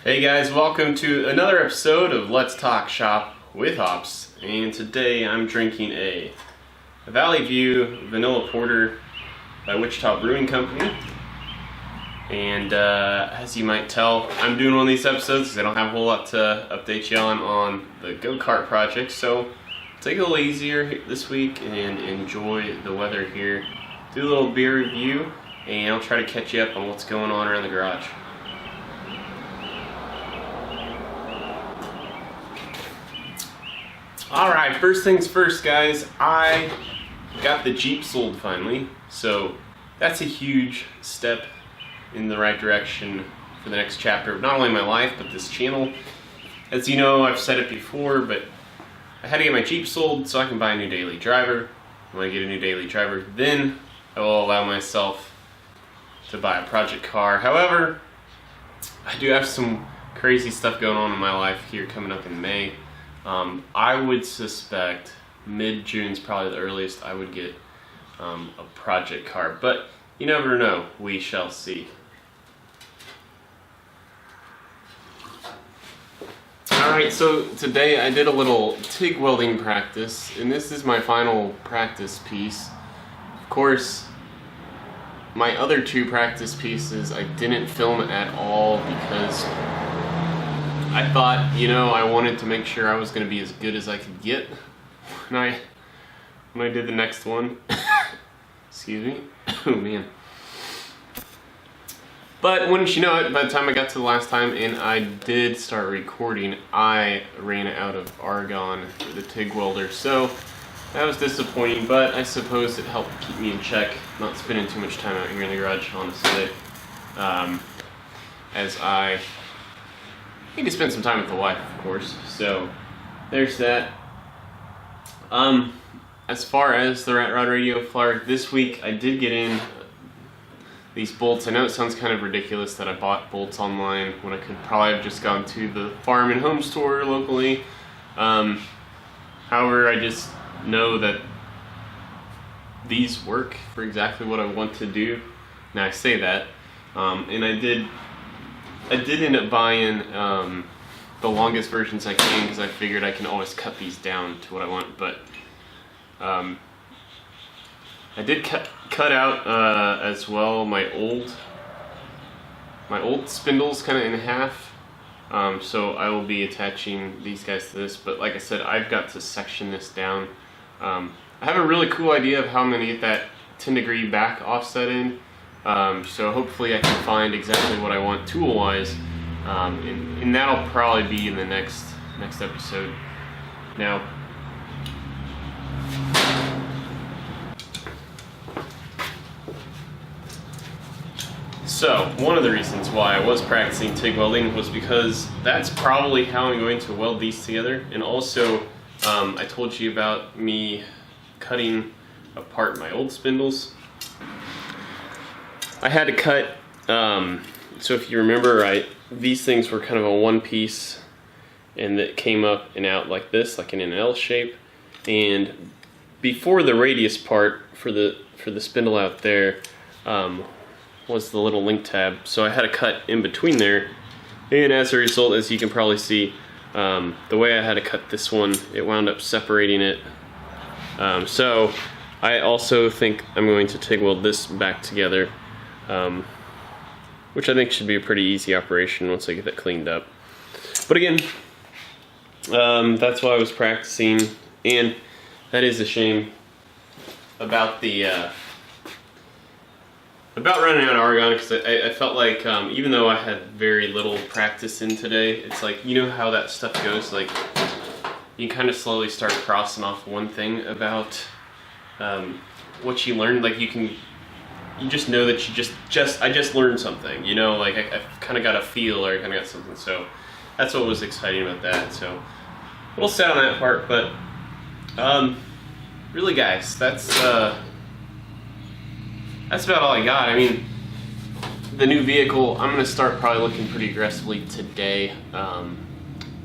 Hey guys, welcome to another episode of Let's Talk Shop with Hops, and today I'm drinking a Valley View Vanilla Porter by Wichita Brewing Company. And as you might tell, I'm doing one of these episodes because I don't have a whole lot to update you on the go-kart project, so take it a little easier this week and enjoy the weather here. Do a little beer review, and I'll try to catch you up on what's going on around the garage. Alright, first things first guys, I got the Jeep sold finally, so that's a huge step in the right direction for the next chapter of not only my life, but this channel. As you know, I've said it before, but I had to get my Jeep sold so I can buy a new daily driver. When I get a new daily driver, then I will allow myself to buy a project car. However, I do have some crazy stuff going on in my life here coming up in May. I would suspect mid-June is probably the earliest I would get a project car, but you never know. We shall see. Alright, so today I did a little TIG welding practice, and this is my final practice piece. Of course, my other two practice pieces I didn't film at all because I thought, I wanted to make sure I was going to be as good as I could get when I did the next one. Excuse me. Oh man. But wouldn't you know it, by the time I got to the last time and I did start recording, I ran out of argon for the TIG welder. So that was disappointing, but I suppose it helped keep me in check, not spending too much time out here in the garage, honestly. As I need to spend some time with the wife, of course. So there's that. As far as the Rat Rod Radio flyer, this week I did get in these bolts. I know it sounds kind of ridiculous that I bought bolts online when I could probably have just gone to the farm and home store locally. However, I just know that these work for exactly what I want to do. Now I say that, and I did end up buying the longest versions I can because I figured I can always cut these down to what I want. But I did cut out as well my old spindles kind of in half. So I will be attaching these guys to this. But like I said, I've got to section this down. I have a really cool idea of how I'm going to get that 10-degree back offset in. So hopefully I can find exactly what I want tool-wise, and that'll probably be in the next episode. Now, so one of the reasons why I was practicing TIG welding was because that's probably how I'm going to weld these together, and also I told you about me cutting apart my old spindles. I had to cut, so if you remember, these things were kind of a one piece and that came up and out like this, like in an L shape. And before the radius part for the spindle out there was the little link tab. So I had to cut in between there. And as a result, as you can probably see, the way I had to cut this one, it wound up separating it. So I also think I'm going to TIG weld this back together. Which I think should be a pretty easy operation once I get that cleaned up. But again, that's why I was practicing, and that is a shame about the about running out of argon, because I felt like even though I had very little practice in today, it's like, you know how that stuff goes, like you kind of slowly start crossing off one thing about what you learned. Like you just know that I just learned something, like I kind of got a feel, or I kind of got something. So that's what was exciting about that. So a little sad on that part, but really guys, that's about all I got. I mean, the new vehicle, I'm going to start probably looking pretty aggressively today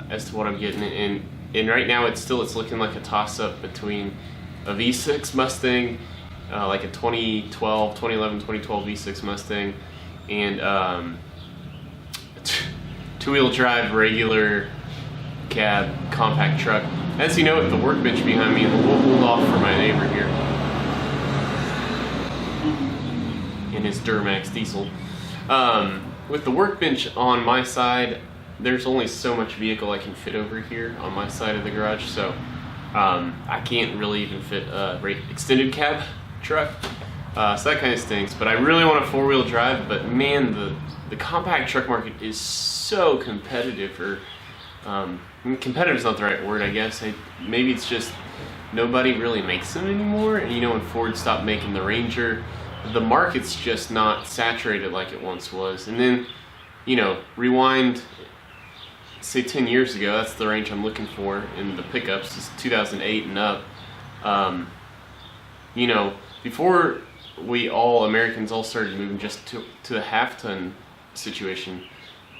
as to what I'm getting, and right now it's looking like a toss-up between a V6 Mustang, like a 2011, 2012 V6 Mustang, and two-wheel drive, regular cab, compact truck. As you know, with the workbench behind me, and we'll hold off for my neighbor here in his Duramax diesel. With the workbench on my side, there's only so much vehicle I can fit over here on my side of the garage, so I can't really even fit a extended cab truck. So that kind of stinks, but I really want a four-wheel drive. But man, the compact truck market is so competitive, or competitive is not the right word, I guess. Maybe it's just nobody really makes them anymore. And you know, when Ford stopped making the Ranger, the market's just not saturated like it once was. And then, you know, rewind, say 10 years ago, that's the range I'm looking for in the pickups, is 2008 and up. You know, before Americans all started moving just to the half-ton situation,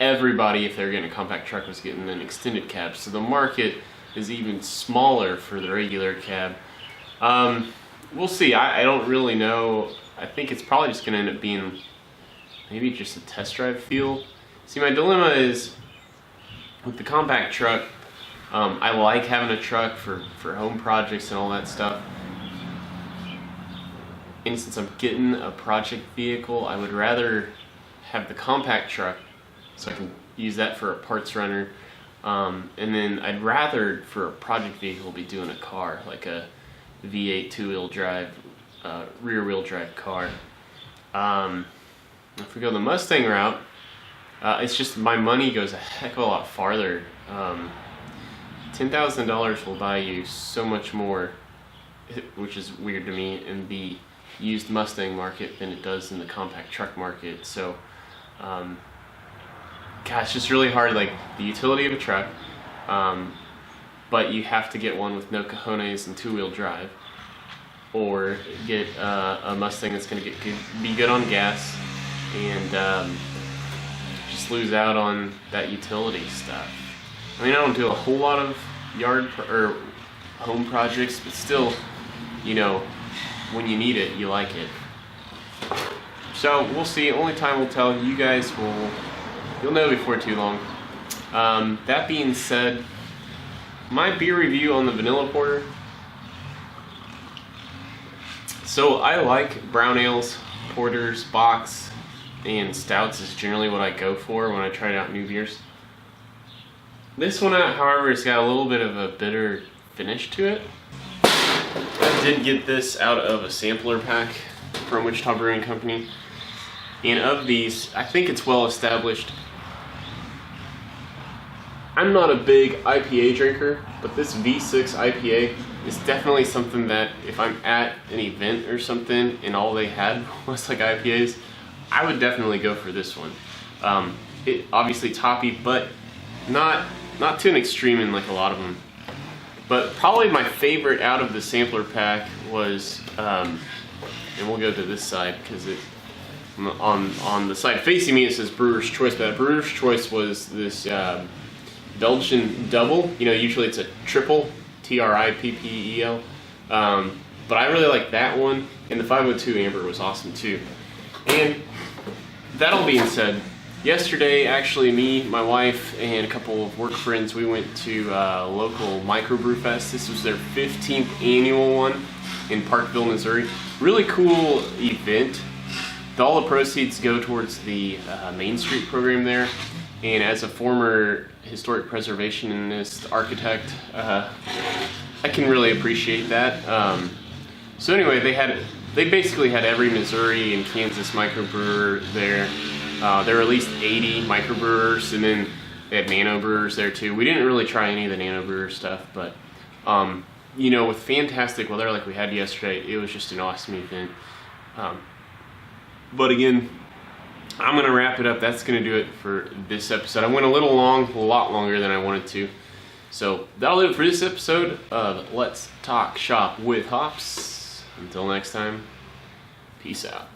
everybody, if they were getting a compact truck, was getting an extended cab. So the market is even smaller for the regular cab. We'll see. I don't really know. I think it's probably just going to end up being maybe just a test drive feel. See, my dilemma is with the compact truck, I like having a truck for home projects and all that stuff. And since I'm getting a project vehicle, I would rather have the compact truck so I can use that for a parts runner. And then I'd rather, for a project vehicle, be doing a car, like a V8 two-wheel drive, rear-wheel drive car. If we go the Mustang route, it's just my money goes a heck of a lot farther. $10,000 will buy you so much more, which is weird to me, in the used Mustang market than it does in the compact truck market. So, gosh, it's just really hard. Like, the utility of a truck, but you have to get one with no cojones and two-wheel drive, or get a Mustang that's going to be good on gas, and just lose out on that utility stuff. I mean, I don't do a whole lot of yard or home projects, but still, you know, when you need it, you like it. So we'll see. Only time will tell. You guys you'll know before too long. That being said, my beer review on the vanilla porter. So I like brown ales, porters, bocks, and stouts is generally what I go for when I try out new beers. This one, however, has got a little bit of a bitter finish to it. I did get this out of a sampler pack from Wichita Brewing Company. And of these, I think it's well established. I'm not a big IPA drinker, but this V6 IPA is definitely something that if I'm at an event or something and all they had was like IPAs, I would definitely go for this one. It obviously toppy, but not to an extreme in like a lot of them. But probably my favorite out of the sampler pack was, and we'll go to this side because it on the side facing me it says Brewer's Choice, but Brewer's Choice was this Belgian double. You know, usually it's a triple, TRIPPEL. But I really like that one, and the 502 Amber was awesome too. And that all being said, yesterday, actually, me, my wife, and a couple of work friends, we went to a local microbrew fest. This was their 15th annual one in Parkville, Missouri. Really cool event. All the proceeds go towards the Main Street program there. And as a former historic preservationist architect, I can really appreciate that. So anyway, they basically had every Missouri and Kansas microbrewer there. There were at least 80 microbrewers, and then they had nano brewers there too. We didn't really try any of the nano brewer stuff, but you know, with fantastic weather like we had yesterday, it was just an awesome event. But again, I'm gonna wrap it up. That's gonna do it for this episode. I went a little long, a lot longer than I wanted to. So that'll do it for this episode of Let's Talk Shop with Hops. Until next time, peace out.